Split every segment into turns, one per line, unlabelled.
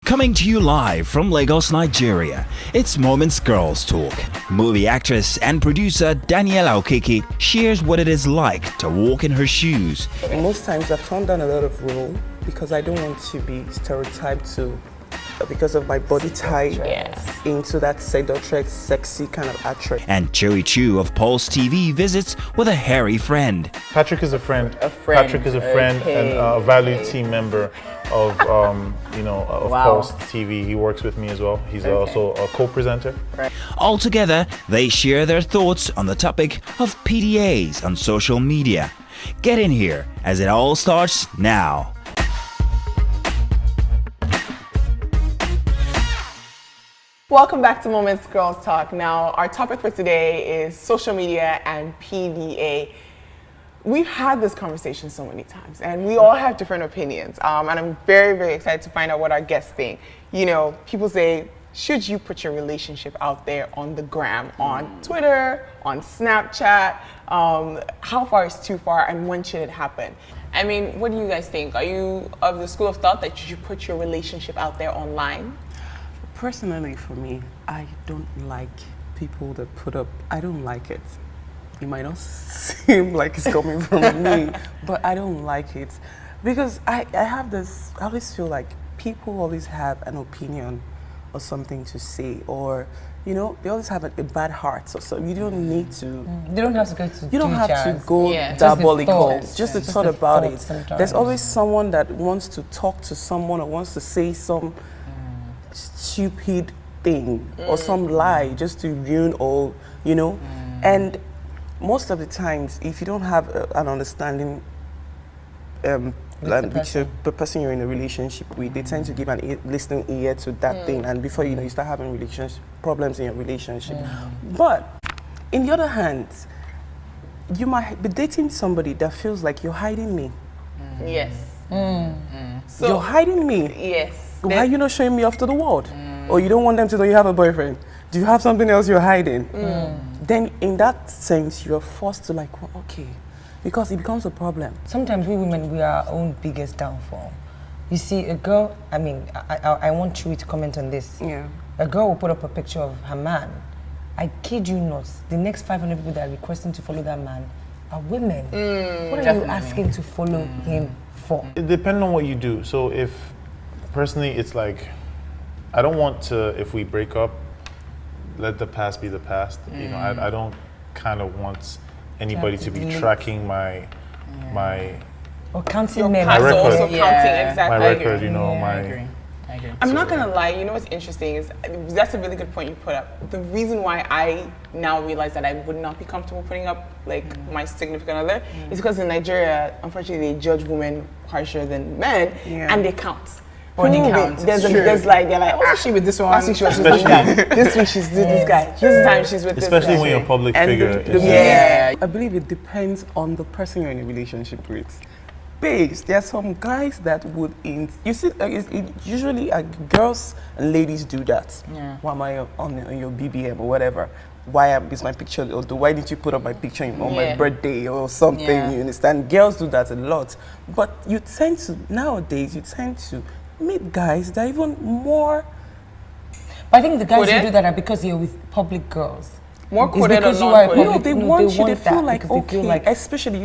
Coming to you live from Lagos, Nigeria, it's Moments Girls Talk. Movie actress and producer Daniella Okeke shares what it is like to walk in her shoes.
Most times I've turned down a lot of role because I don't want to be stereotyped because of my body type into that seductress, sexy kind of actress.
And Chuey Chu of Pulse TV visits with a hairy friend.
Patrick is a friend. Patrick is a friend and a valued team member of Pulse TV. He works with me as well. He's also a co-presenter.
Right. Altogether, they share their thoughts on the topic of PDAs on social media. Get in here as it all starts now.
Welcome back to Moments Girls Talk. Now, our topic for today is social media and PDA. We've had this conversation so many times, and we all have different opinions. And I'm very, very excited to find out what our guests think. You know, people say, should you put your relationship out there on the gram, on Twitter, on Snapchat? How far is too far, and when should it happen? I mean, what do you guys think? Are you of the school of thought that you should put your relationship out there online?
Personally, for me, I don't like people that put up, I don't like it. It might not seem like it's coming from me, but I don't like it. Because I have this, I always feel like people always have an opinion or something to say, or, you know, they always have a bad heart. So you don't need to.
You don't have to go to.
You don't have to go diabolical. Just the thought about it. There's always someone that wants to talk to someone or wants to say some stupid thing or some lie just to ruin all, you know. And most of the times, if you don't have an understanding with the person you're in a relationship with, they tend to give an listening ear to that thing, and before you know, you start having relationship problems in your relationship. But in the other hand, you might be dating somebody that feels like you're hiding me.
Yes.
So you're hiding me.
Yes.
Why are you not showing me off to the world? Or you don't want them to know you have a boyfriend? Do you have something else you're hiding? Then in that sense, you're forced to like, well, okay, because it becomes a problem.
Sometimes we women, we are our own biggest downfall. You see, a girl, I mean, I want Chuey to comment on this.
Yeah.
A girl will put up a picture of her man. I kid you not, the next 500 people that are requesting to follow that man are women. What are you asking to follow him for?
It depends on what you do. So if, personally, it's like, I don't want to, if we break up, let the past be the past. You know, I don't kind of want anybody to be tracking my
or counting
your
men.
past,
my record.
also counting, exactly.
My record, you know,
I agree. I'm not gonna lie, you know what's interesting is, that's a really good point you put up. The reason why I now realize that I would not be comfortable putting up like my significant other is because in Nigeria, unfortunately, they judge women harsher than men, and they count.
Body count.
There's like, they're like, oh, she with this one. Last week she was with this guy. This week she's with this guy. This time she's with this guy.
Especially when you're a public figure.
I believe it depends on the person you're in a relationship with. Babes, there are some guys that would, you see, usually girls and ladies do that. Why am I on your BBM or whatever? Why is my picture, or why did you put up my picture on my birthday or something? You understand? Girls do that a lot. But you tend to, nowadays, meet guys that are even more.
But I think the guys who do that are because you're with public girls.
More quoted or not
No, they want you. They feel like okay, especially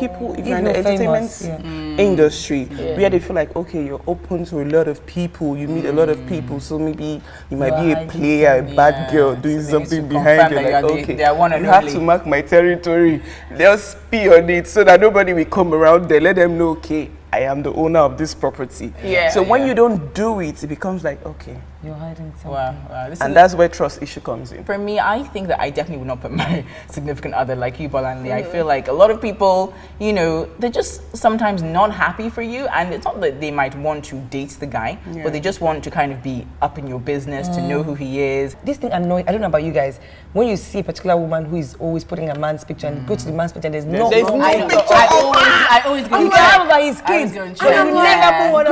people. If you're in the entertainment industry, where they feel like okay, you're open to a lot of people. You meet a lot of people, so maybe you might be a player, a bad girl doing something behind you. Like okay, you have to mark my territory. They'll spy on it so that nobody will come around there. Let them know okay, I am the owner of this property. So when you don't do it, it becomes like okay.
You're hiding something.
Wow.
And that's where trust issue comes in.
For me, I think that I definitely would not put my significant other like you, Bolanle. I feel like a lot of people, you know, they're just sometimes not happy for you. And it's not that they might want to date the guy, but they just want to kind of be up in your business, to know who he is.
This thing annoys, I don't know about you guys, when you see a particular woman who is always putting a man's picture and go to the man's picture and there's no picture.
I always go
you can have about his kids. And you never put one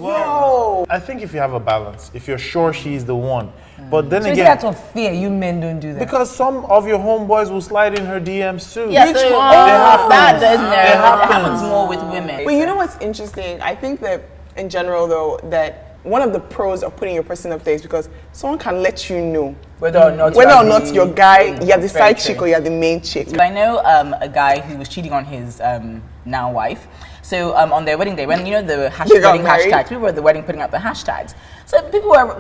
Why? I think if you have a balance, if you're sure she's the one, but then
so
again,
it's out of fear, you men don't do that.
Because some of your homeboys will slide in her DMs too.
Yeah, so that happens more with women.
But you know what's interesting? I think that in general, though, that one of the pros of putting your person up there is because someone can let you know
whether or not
your guy, you're the side chick or you're the main chick.
I know a guy who was cheating on his now wife. So on their wedding day, when you know the wedding hashtags, people were at the wedding putting up the hashtags. So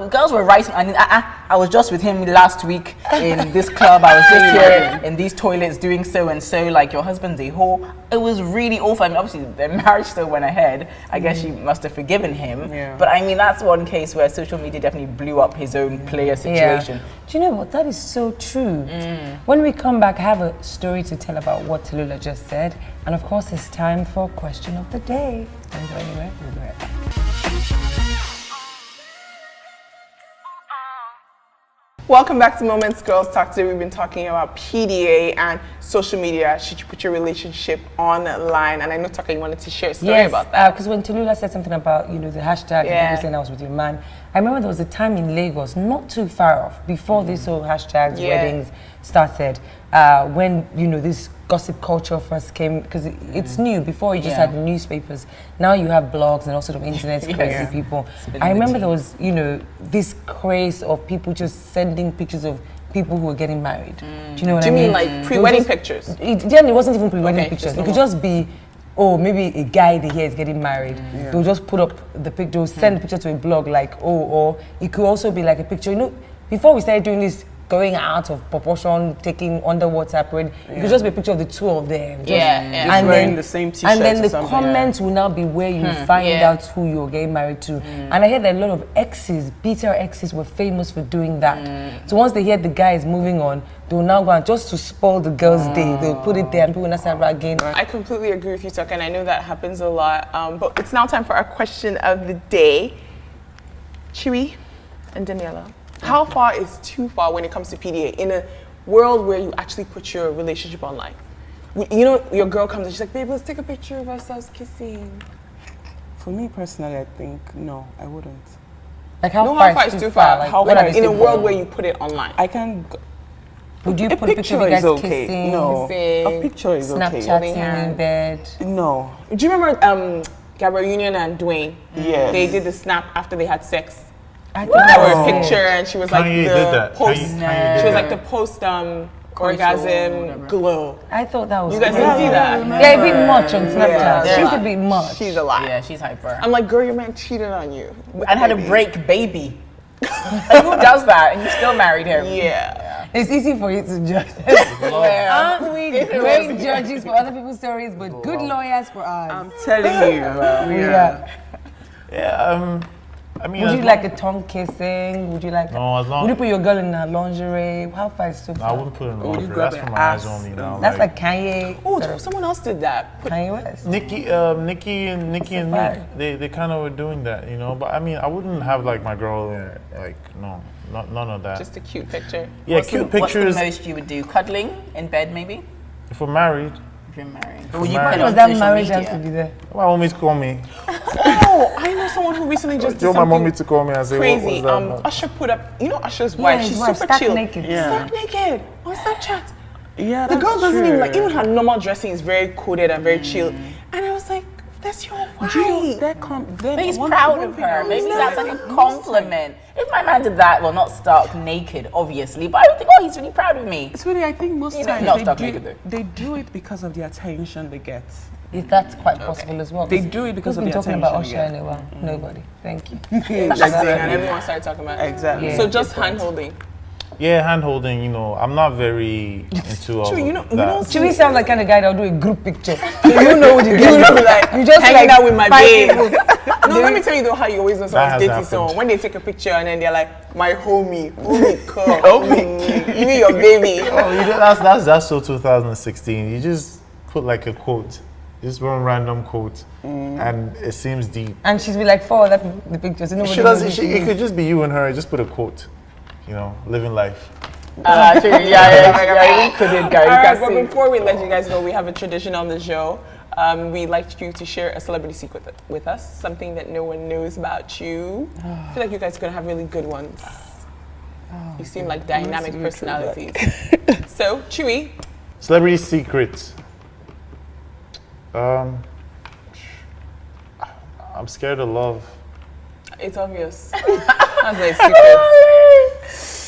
girls were writing, I mean, I was just with him last week in this club. I was just here in these toilets doing so and so. Like, your husband's a whore. It was really awful. I mean, obviously their marriage still went ahead. I guess she must have forgiven him. Yeah. But I mean, that's one case where social media definitely blew up his own player situation.
Yeah. Do you know what? That is so true. When we come back, I have a story to tell about what Tallulah just said. And of course, it's time for question of the day. Don't go anywhere. We'll be right back.
Welcome back to Moments Girls Talk. Today we've been talking about PDA and social media. Should you put your relationship online? And I know, Taka, you wanted to share a story about that.
Because when Tallulah said something about, you know, the hashtag, and people saying I was with your man, I remember there was a time in Lagos, not too far off, before this whole hashtags, weddings started, when, you know, this gossip culture first came, because it's new. Before you just had the newspapers. Now you have blogs and all sort of internet crazy people. I remember there was, you know, this craze of people just sending pictures of people who were getting married. Do you know what I mean?
Do you mean like pre-wedding pictures?
It wasn't even pre-wedding pictures. It could just be, oh, maybe a guy they hear is getting married. They'll just put up the picture, they'll send a picture to a blog like, oh, or it could also be like a picture. You know, before we started doing this, going out of proportion, taking underwater parade. It could just be a picture of the two of them. Just
and wearing the same t-shirt.
And then the comments will now be where you find out who you're getting married to. And I heard that a lot of exes, bitter exes, were famous for doing that. So once they hear the guy is moving on, they'll now go and just to spoil the girl's day. They'll put it there and people will start ragging.
I completely agree with you, Tuck, and I know that happens a lot. But it's now time for our question of the day. Chuey and Daniella. How far is too far when it comes to PDA in a world where you actually put your relationship online? You know, your girl comes and she's like, babe, let's take a picture of ourselves kissing.
For me personally, I think, no, I wouldn't.
Like how far is too far?
Like, how far
in a world where you put it online.
I can...
Would you put a picture of you guys kissing?
No, a picture is okay.
Snapchatting in bed?
No.
Do you remember Gabrielle Union and Dwayne?
Yes.
They did the snap after they had sex.
I think that was
a picture, and she was like the post. She was like the post orgasm glow.
I thought that was.
You guys didn't see that?
Yeah, a bit much on Snapchat. She's a bit much.
She's a lot.
Yeah, she's hyper.
I'm like, girl, your man cheated on you
and had a break baby. Like, who does that? And you still married him?
Yeah.
It's easy for you to judge. Aren't we great judges for other people's stories, but good lawyers for ours?
I'm telling you.
I mean,
would you like a tongue kissing? Would you like?
No, as long.
Would you put your girl in her lingerie? How far is too far?
I wouldn't put it in lingerie. That's for my eyes only now.
That's like Kanye.
Oh, someone else did that.
Kanye West.
Nikki and Meek, they kind of were doing that, you know. But I mean, I wouldn't have like my girl in, like, no, none of that.
Just a cute picture.
Yeah, cute pictures.
What's the most you would do? Cuddling in bed, maybe?
If we're married.
If you're married.
Would you
put it on that marriage has to be there?
My mommy's call me.
Oh, I know someone who recently just did
my mommy to call me and say,
crazy.
What was that?
Usher put up, you know Usher's wife, she's super chill.
Naked.
Stark naked on Snapchat.
Yeah,
the girl doesn't even like, even her normal dressing is very coded and very chill. And I was like, that's your wife.
But he's proud of her. Maybe that's like a compliment. If my man did that, well, not stark naked, obviously, but I would think, oh, he's really proud of me.
It's really, I think most times they do it because of the attention they get.
That's quite possible as well.
They do it because of the attention.
Talking about Usher in a while. Nobody. Thank you.
Exactly. And everyone started talking about it.
Exactly.
So just hand holding.
Yeah, hand holding, you know, I'm not very into all
you
that.
Chuey sounds like kind of guy that'll do a group picture. So you know what you do.
You just hanging out with my babe. No, let me tell you though how you always know someone's dating someone. When they take a picture and then they're like, my homie, come, you mean your baby.
Oh, you know, that's so 2016. You just put like a quote. Just one random quote, and it seems deep.
And she's be like, forward the pictures.
It could just be you and her. Just put a quote, you know, living life.
Actually, yeah, couldn't go.
All right, but before we let you guys go, we have a tradition on the show. We'd like you to share a celebrity secret with us, something that no one knows about you. I feel like you guys are gonna have really good ones. You seem like dynamic personalities. So, Chuey.
Celebrity secret. I'm scared of love.
It's obvious. That's a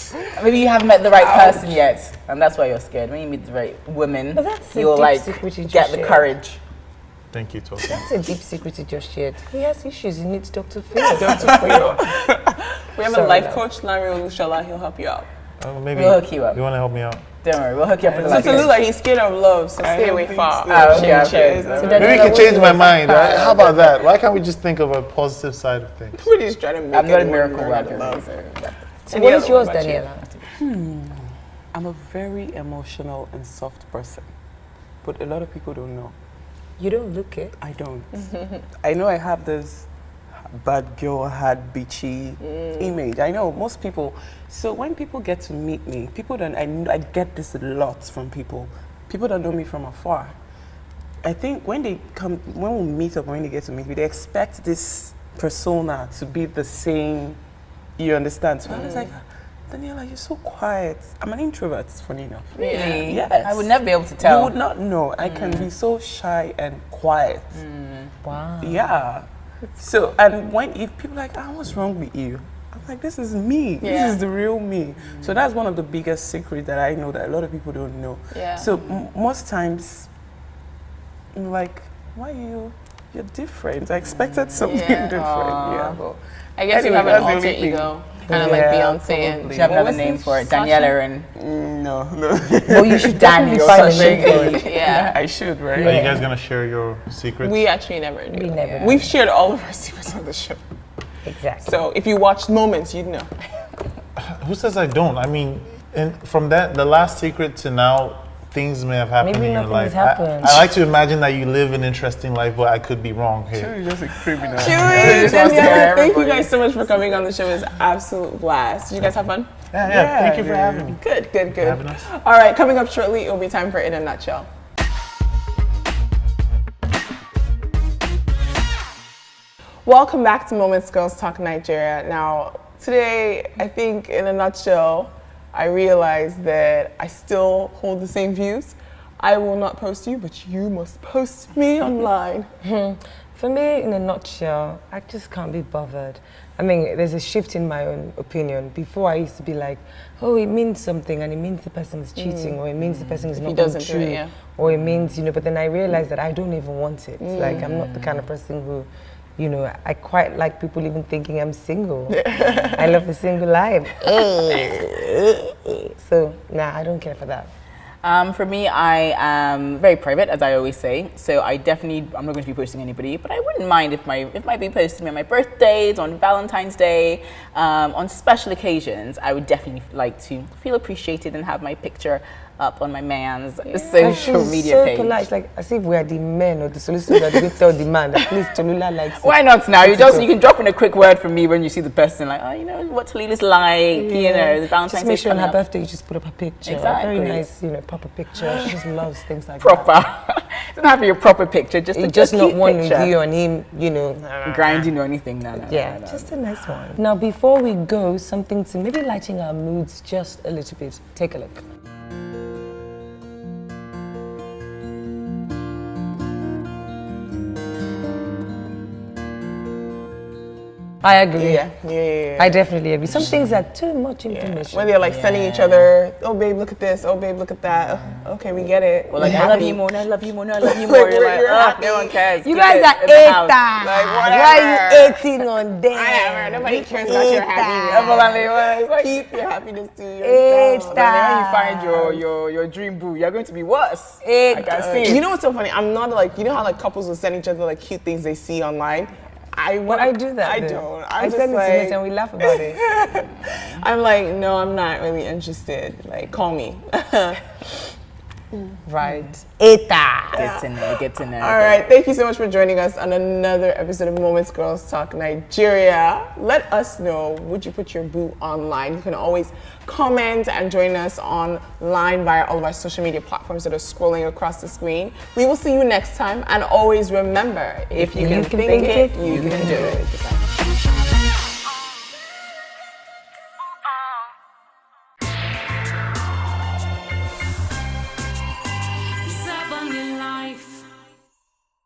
secret.
Maybe you haven't met the right person yet, and that's why you're scared. When you meet the right woman, you'll like get the courage.
Thank you, Toki.
That's a deep secret you just shared. He has issues. He needs Dr. Phil.
We have a life coach, Larry Olushola. He'll help you out.
Maybe
we'll hook you up.
You want to help me out?
Don't worry, we'll hook you up with a
So
life
to look
coach.
like he's scared of love, so stay away far.
Okay.
So
Maybe we can change my mind, right? How about that? Why can't we just think of a positive side of things?
We're just trying to make
I'm not a
it
miracle
work.
worker.
So what is yours, Daniela?
I'm a very emotional and soft person, but a lot of people don't know.
You don't look it.
I don't. I know I have this bad girl, hard, bitchy image. I know most people. So when people get to meet me, people don't. I get this a lot from people. People don't know me from afar. I think when they come, when we meet up, when they get to meet me, they expect this persona to be the same. You understand? So I was like, Daniela, you're so quiet. I'm an introvert, funny enough.
Really?
Yes.
I would never be able to tell.
You would not know. I can be so shy and quiet.
Wow.
Yeah. So, and if people are like, what's wrong with you? I'm like, this is me. This is the real me. So that's one of the biggest secrets that I know that a lot of people don't know.
Yeah.
So most times, I'm like, why you're different. I expected something different. Yeah. But
I guess you have an alter ego, kind of like Beyonce and.
You have another name for it, Daniela and.
No.
Well, you should definitely find a name for it.
Yeah.
I should, right?
Are you guys going to share your secrets?
We actually never do.
We never do.
We've shared all of our secrets on the show.
Exactly.
So if you watch Moments, you'd know.
Who says I don't? I mean, from the last secret to now, things may have happened
Maybe
in your
nothing
life.
has happened.
I like to imagine that you live an interesting life, but I could be wrong here.
You're just a criminal.
Chewy, Daniela, thank you guys so much for coming on the show. It was an absolute blast. Did you guys have fun?
Yeah. Thank you for having me.
Good.
Having us.
All right, coming up shortly, it will be time for In a Nutshell. Welcome back to Moments Girls Talk Nigeria. Now, today, I think in a nutshell, I realized that I still hold the same views. I will not post you, but you must post me online.
For me, in a nutshell, I just can't be bothered. I mean, there's a shift in my own opinion. Before, I used to be like, oh, it means something, and it means the person is cheating, or it means the person is not being true, or it means, but then I realized that I don't even want it. Like, I'm not the kind of person who, I quite like people even thinking I'm single. I love the single life. So, I don't care for that.
For me, I am very private, as I always say. So I'm not going to be posting anybody, but I wouldn't mind if my be posting me on my birthdays, on Valentine's Day, on special occasions. I would definitely like to feel appreciated and have my picture up on my man's social media page.
Polite, like as if we are the men or the solicitor that we tell the man that please Tolula likes it.
Why not now? You can drop in a quick word from me when you see the person, like, what Tolula's like, the Valentine's
just
Day.
make sure on her birthday you just put up a picture.
Exactly.
Very nice, proper picture. She just loves things like
proper.
that.
It doesn't have to be a proper picture, just
not one
picture.
with you and him,
grinding or anything. No,
just a nice one. Now, before we go, something to maybe lighten our moods just a little bit. Take a look. I agree.
Yeah.
I definitely agree. Some things are too much information.
When they're like sending each other, oh babe, look at this, oh babe, look at that. Okay, we get it.
Or like, I love you more, I love you more, I love you more. You're like, no one cares.
You
Keep
guys
it
are
in the house.
Like, whatever.
Why are you 18 on them?
Whatever. Nobody cares about your happiness. Keep your happiness to yourself.
Then when you find your dream boo, you're going to be worse. I can see.
You know what's so funny? I'm not like, you know how like couples will send each other like cute things they see online?
But I do that.
I
though.
don't.
I send it to Mitch and we laugh about it.
I'm like, no, I'm not really interested. Like, call me.
Right.
Get to know.
All right. Thank you so much for joining us on another episode of Moments Girls Talk Nigeria. Let us know, would you put your boo online? You can always comment and join us online via all of our social media platforms that are scrolling across the screen. We will see you next time. And always remember, if you can think it, you can do it.